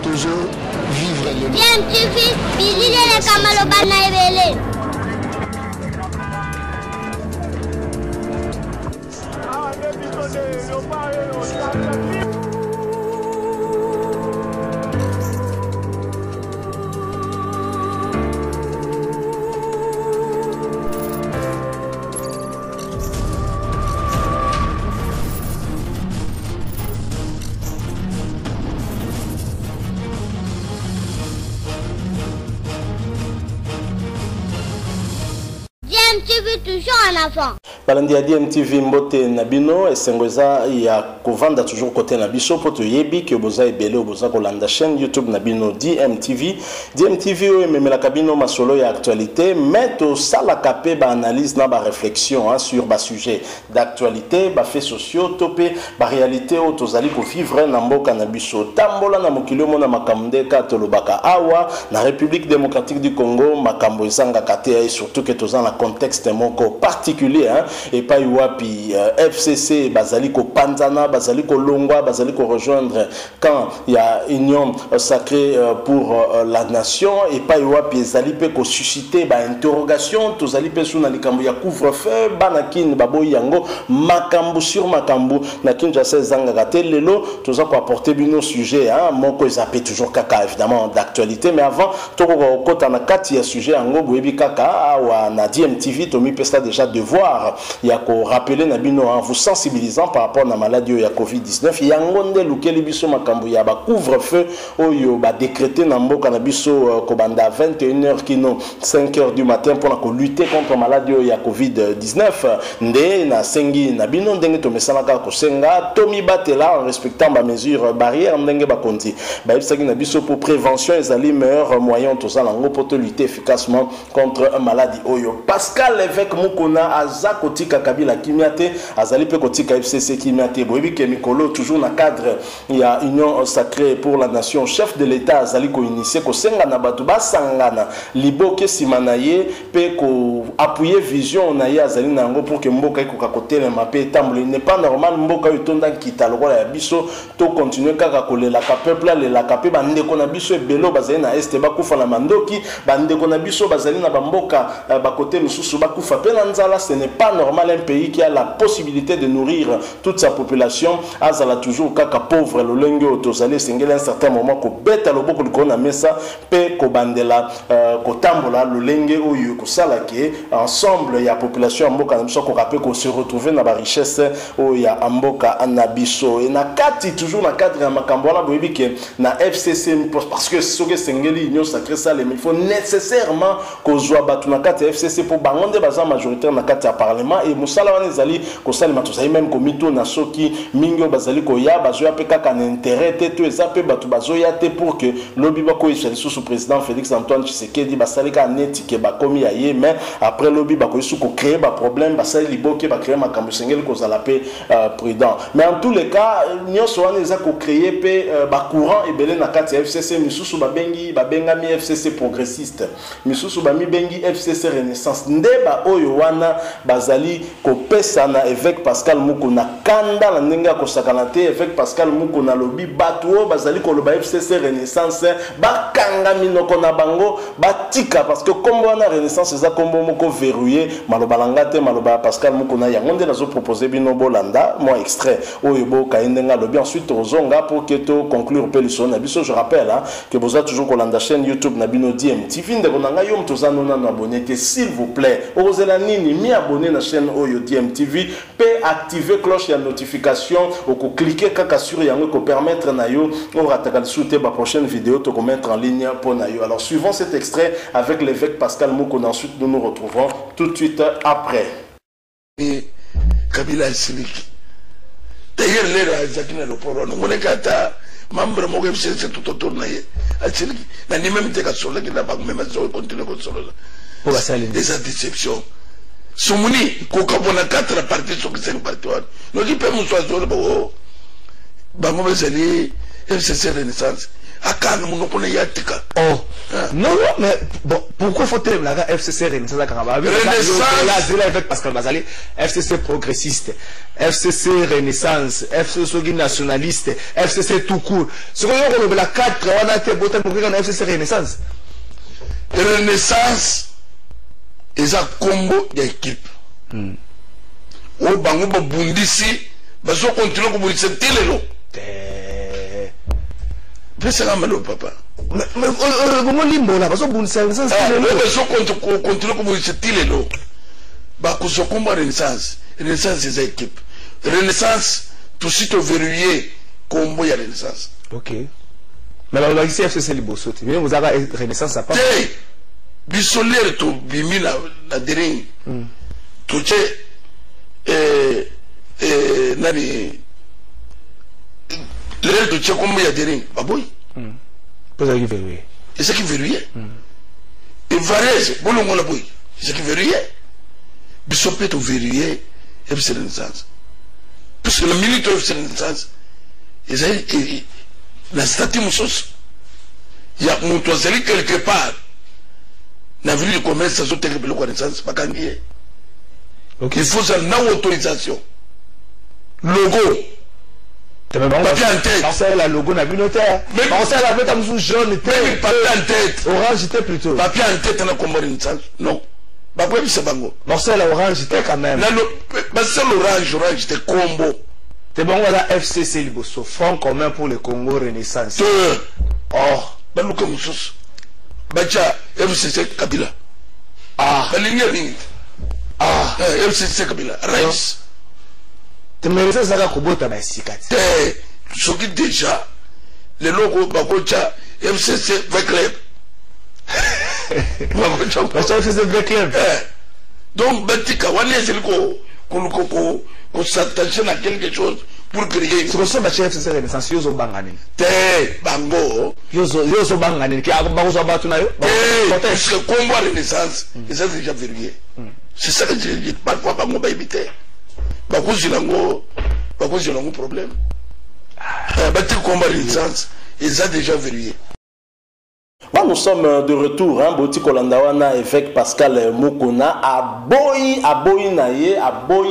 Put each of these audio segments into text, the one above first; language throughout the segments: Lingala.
toujours vivre le DMTV, bilile le kamalo bana ebele. DMTV toujours en avant. Balandi ya DMTV mbote nabino esengweza ya kovanda toujours côté nabiso poto yebi ke boza ebele boza kolanda chaîne YouTube nabino DMTV. DMTV o memela kabino masolo ya actualité mais to sala kapé ba analyse na ba réflexion sur ba sujet d'actualité ba faits sociaux topé ba réalité o tozali ko vivre na mboka nabiso tambola na mokili mona makamde ka tolobaka awa na République démocratique du Congo makambo ezanga kate surtout que tozana na contexte moko particulier et pas wapi FCC bazali ko panzana bazali ko longwa bazali ko rejoindre quand il y a union sacrée pour la nation et pas wapi ezali pe ko susciter ba interrogation tozali pe suna likambo ya couvre-feu banakin baboyi yango makambo sur makambo na Kinshasa zanga kate lelo toza ko apporter bino sujet moko ezapé toujours kaka évidemment d'actualité mais avant toko kota na kati ya sujet yango boyebi kaka wa na DMTV Tomi pesa déjà devoir ya ko rappeler na bino en vous sensibilisant par rapport na maladie ya Covid-19 yangonde lukeli biso makambo ya ba couvre-feu oyo ba décréter na mboka na biso ko banda 21h kino 5h du matin pour ko lutter contre maladie ya Covid-19 nde na sengi na bino ndenge to mesala ka ko senga Tomi batela en respectant ba mesures barrières ndenge ba konti ba ibsaki na biso pour prévention ezali meilleur moyen to sala ngo pour lutter efficacement contre maladie oyo Pascal L'évêque Mukona aza kotika Kabila Kimiate azali pe kotika FCC Kimiate boyebi ke mikolo toujours na cadre ya union sacrée pour la nation chef de l'état azali ko initier ko senga na batu basangana liboke simanaye pe ko appuyer vision na ye azali nango pour que mboka ko kakotela mape tambule n'est pas normal mboka yotonda kita lokola ya biso to continuer kaka kolela ka peuple lela ka pe bande ko na biso ebelo bazali na este bakufa na mandoki bande ko na biso bazali na bamboka bakote mususu bakufa pe na nzala. Ce n'est pas normal un pays qui a la possibilité de nourrir toute sa population azala toujours kaka pauvre le lengue otozali sengela un certain moment ko beta loboko likona mesa pe ko bandela ko tambola le lengue oyo ko sala ke ensemble ya population mboka na biso ko rapé ko se retrouver na ba richesse oya mboka na biso et na kati toujours na cadre ya makambo wana boyebi ke na FCC parce que soke sengeli union sacrée ça il faut nécessairement ko zwa batu na kati FCC pour bangonde baza majoritaire na kati ya parlement et musala wana ezali ko salima to même komito na soki mingo bazali ko ya bazoya pe kaka na intérêt te to ezape batu bazoya te pour que lobi bako ishali sous président Félix Antoine Tshisekedi basali ka neti ke bakomi ya ye mais après lobi bako isu ko créer ba problème basali liboke ba créer makambo sengeli ko zala pe prudent mais en tous les cas nyonso wana eza ko créer pe ba courant ebele na kati ya FCC misusu babengami FCC progressiste misusu ba mi bengi FCC renaissance ndeba oyo wana bazali ko pesa na évêque Pascal Mukuna kanda la ndenge ko sakanate évêque Pascal Mukuna lobi batuo bazali ko loba FCC renaissance bakanga minoko na bango batika parce que comme wana renaissance eza kombo moko verrouillé maloba langate maloba Pascal Mukuna yangonde nazo proposer bino bolanda moi extrait oyo bo kaendenga lobi ensuite ozonga pour que to conclure pelisson na biso. Je rappelle que vous avez toujours kolanda chaîne YouTube na bino DMTV ndeko nanga yo mtozano na abonné s'il vous plaît ozela nini mi abonné na chaîne oyo DMTV pe activer cloche ya notification ou ko cliquer kaka sur yango ko permettre na yo on rataka souter ba prochaine vidéo to ko mettre en ligne pour na yo. Alors suivons cet extrait avec l'évêque Pascal Mukuna, ensuite nous nous retrouvons tout de suite après. Et Kabila Siliki d'ailleurs les Zakina le poro no monekata membre mo ko c'est tout autour na ye Siliki na ni même te ka solo ki na ba même so continuer ko solo pour la salle des déceptions Soumuni, kokabona 4 parties sur 5 parties. Nous disons pas nous soyons ba FCC Renaissance. Akana monoko na yatika. Oh. Non, mais bon, pourquoi faut-il la FCC Renaissance avec Pascal Bazali, FCC progressiste, FCC Renaissance, FCC nationaliste, FCC tout court. Ce qu'on a la 4, on a été boté pour la FCC Renaissance. Renaissance est un combo d'équipe. Au bango bundisi, baso continue comme il s'est télé. C'est la malo papa. Mais comment limbo là, parce que bon ça continue comme il s'est télé lo. Bah que ce combat Renaissance, Renaissance c'est équipe. Renaissance tout suite verrouillé combo ya Renaissance. OK. Mais là ici FCC Liboso, mais vous avez Renaissance ça pas. Bisolaire to bimi la dering. Tu nani le de tche comme il y a des baboy pas ça qui verrouillé et ça qui verrouillé et varese bolon la boy c'est qui verrouillé bisopé to verrouillé et c'est Renaissance parce que le militaire c'est Renaissance et la statue musos il y a mon toiseli quelque part na ville de commerce ça sote le Renaissance pas kangié. Donc il faut une autorisation. Logo. Papier en tête. Parce que la logo n'a vu notaire. Mais parce que la bête a jaune était. Papier en tête. Orange était plutôt. Papier en tête, on a combat une salle. Non. Bah quoi c'est bango. Parce que l'orange était quand même. Bah c'est l'orange était combo. C'est bon on a FCC Liboso, Front commun pour le Congo Renaissance. Oh, bah nous comme ça. Bah tiens, FCC Kabila. Ah. Bah ligne. Ah, FCC Kabila, Rice. Tu me laisses ça comme bota basikat. Ce qui déjà, le logo Bakocha, FCC Vecleb. Bakocha FCC Vecleb. Donc, Batika, on est qu'on s'attache à quelque chose pour créer. C'est pour ça que FCC Renaissance, Yozo Bangani. Bango. Yozo Bangani, qui a Barozo Batunayo. Parce que combat Renaissance, et ça c'est déjà verrouillé. C'est ça que je dis, parfois, pas mon éviter. Parce que j'ai un problème. Bâtir combat Renaissance, et ça déjà verrouillé. Bon, nous sommes de retour, hein, Boti Kolandawana, évêque Pascal Mokona, à Boyi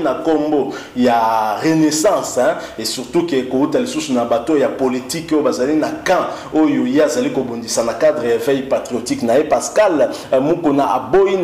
na Kombo, il y a Renaissance, hein, et surtout que Kouta sous na bateau, il y a politique, bazali na camp, oyo ya zali kobondisa na cadre éveil patriotique nae Pascal Mokona à Boyi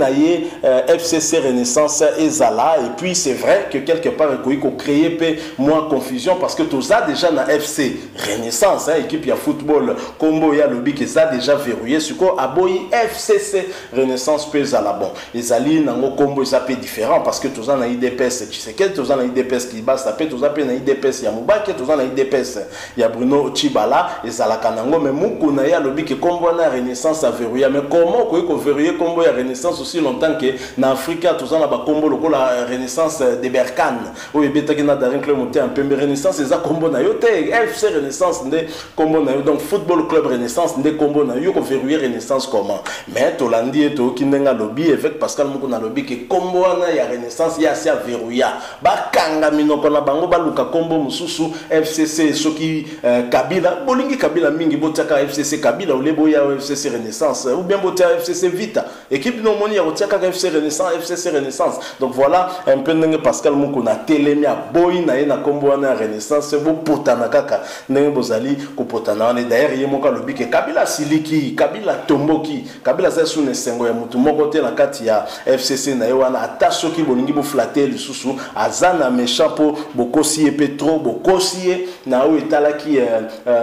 FCC Renaissance et Zala, et puis c'est vrai que quelque part il faut créer moins confusion parce que tout ça déjà na FC Renaissance, hein, équipe ya football Kombo ya lobby que ça déjà verrouillé sur quoi aboyi FCC Renaissance pèse à la bon les alliés n'ont combo ça peut différent parce que tous en a IDPS tu sais quel tous en a IDPS qui bat ça peut tous en a IDPS ya Mubake tous en a IDPS ya Bruno Chibala et ça la kanango mais mukuna ya lobby que combo na Renaissance a verrouillé mais comment qu'on verrouiller combo ya Renaissance aussi longtemps que na Afrique tous en a ba combo le la Renaissance de Berkane ou beta qui na darin club monté un peu mais Renaissance c'est ça combo na yote FC Renaissance ndé combo na yo donc football club Renaissance ndé combo na yo verrouiller Renaissance comment mais Tolandi et to kindenga lobby avec Pascal Mokona lobby que combo na ya Renaissance ya sia verrouilla ba kanga minoko na bango ba luka combo mususu FCC soki Kabila bolingi Kabila mingi botaka FCC Kabila ou lebo ya FCC Renaissance ou bien botaka FCC Vita équipe no moni ya botaka FCC Renaissance donc voilà un peu ndenge Pascal Mokona telemi a boy na na combo na Renaissance bo potana kaka ndenge bozali ko potana on d'ailleurs yemoka lobby que Kabila siliki Kabila tomboki Kabila za sune sengo ya mutu moko te na kati ya FCC na yewana atasho ki bolingi bo flatter lisusu azana méchant po bokosi petro bokosi na o etala ki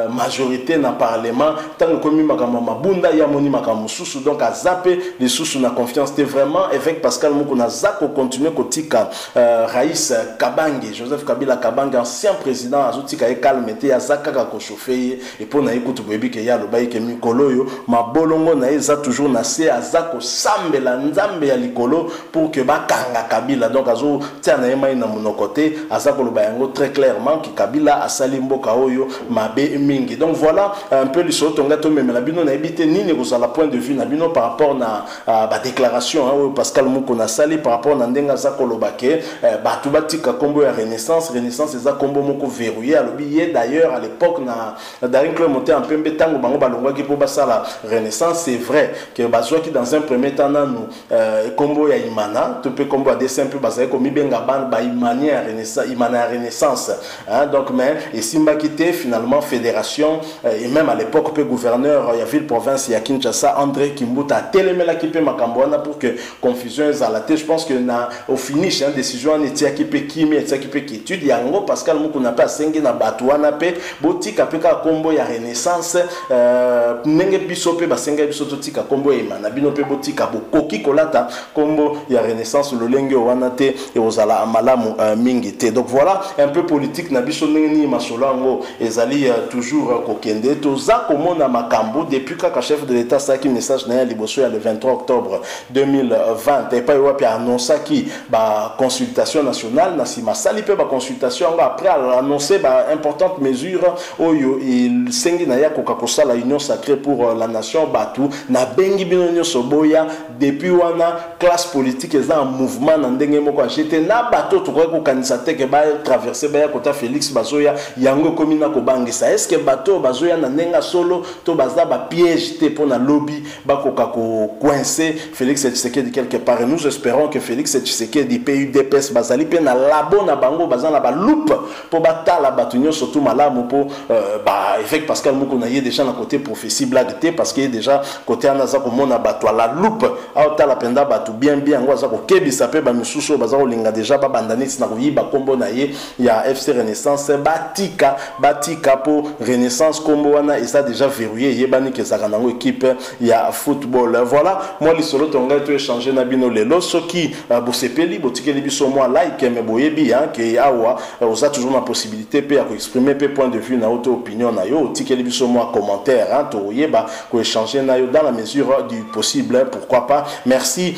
majorité na parlement tant komi makama mabunda ya moni makama susu donc azape lisusu na confiance te vraiment avec Pascal Mokona zako continuer kotika Raïs Kabange Joseph Kabila Kabange ancien président azotika e calme te azaka ka ko chauffer et pour na ekutu boyebi ke ya lobayi ke mikolo yo mabolongo na eza toujours na se azako sambela nzambe ya likolo pour que bakanga Kabila. Donc azo tia na yema ina monokote azako loba yango très clairement que Kabila asali mboka oyo mabe mingi. Donc voilà un peu lisolo tonga to memela bino na ebité nini kozala point de vue na bino par rapport na ba déclaration Pascal Mouko na sali par rapport na ndenga zako loba ke batu batika kombo ya Renaissance eza kombo moko verrouillé alobi d'ailleurs à l'époque na Darin Claude monté en peu tango bango balongwa ki po basala Renaissance. C'est vrai que bazwa ki dans un premier temps nanu kombo ya Imana to pe kombo ya dessin peu bazay ko mibenga ban ba Imani ya Renaissance Imana ya Renaissance donc mais et simba quitté finalement fédération et même à l'époque pe gouverneur ya ville province ya Kinshasa André Kimbuta telemela ki pe makambo wana pour que confusion ezalate. Je pense que na au finish décision n'était qui pe kimi et qui pe qui étude yango Pascal Mouko na pas sengi na batu wana pe botika pe ka kombo ya Renaissance nenge biso pe basenga biso totika kombo ya Imana bino pe botika bokoki kolata kombo ya Renaissance lolenge wana te et ozala amalamu mingi te. Donc voilà un peu politique na biso nini masolango ezali toujours kokende toza komona makambo depuis ka chef de l'état saki message na liboso ya le 23 octobre 2020 et pas wapi annonça qui ba consultation nationale na sima sali pe ba consultation après annoncer ba importante mesure oyo il sengi na ya koka la union sacrée pour la nation batu na bengi bino nyonso boya depuis wana classe politique eza en mouvement na ndenge moko acheter na bato to ko kanisa te ke ba traverser ba ya kota Félix Bazoya yango komina ko bangisa est-ce que bato Bazoya na nenga solo to baza ba piège te pour na lobby ba koka ko coincer Félix Tshisekedi quelque part. Et nous espérons que Félix Tshisekedi PUDPS bazali pe na labo na bango bazan la ba loupe pour batala batunyo surtout malamu pour avec Pascal Mouko na yé déjà na côté prophétie blague te parce que déjà côté anaza ko mona batwa la loupe auta la penda batu bien ngoza ko kebisa pe ba misuso baza ko linga déjà ba bandani na ko yiba kombo na ye ya FC Renaissance batika pour Renaissance kombo wana et ça déjà verrouillé yebani ke zaka nango équipe ya football. Voilà moi li solo tonga to échanger na bino lelo soki bosepeli botikeli biso moi like me boyebi que awa oza toujours la possibilité pe ya ko exprimer pe point de vue na auto opinion na yo tikeli biso moi commentaire to yeba ko échanger na yo dans la mesure du possible pourquoi pas. Merci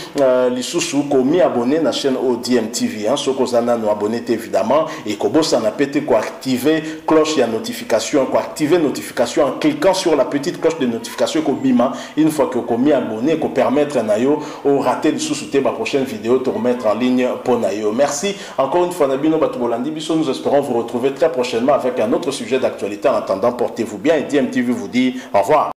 lisusu ko mi abonné na chaîne ODM TV soko zana no abonné évidemment et ko bossa na pété ko activer cloche ya notification ko activer notification en cliquant sur la petite cloche de notification ko bima une fois que ko mi abonné ko permettre na yo au rater lisusu te ba prochaine vidéo te remettre en ligne pour na yo. Merci encore une fois Nabino Batubolandi biso, nous espérons vous retrouver très prochainement avec un autre sujet d'actualité. En attendant, portez-vous bien et DMTV vous dit au revoir.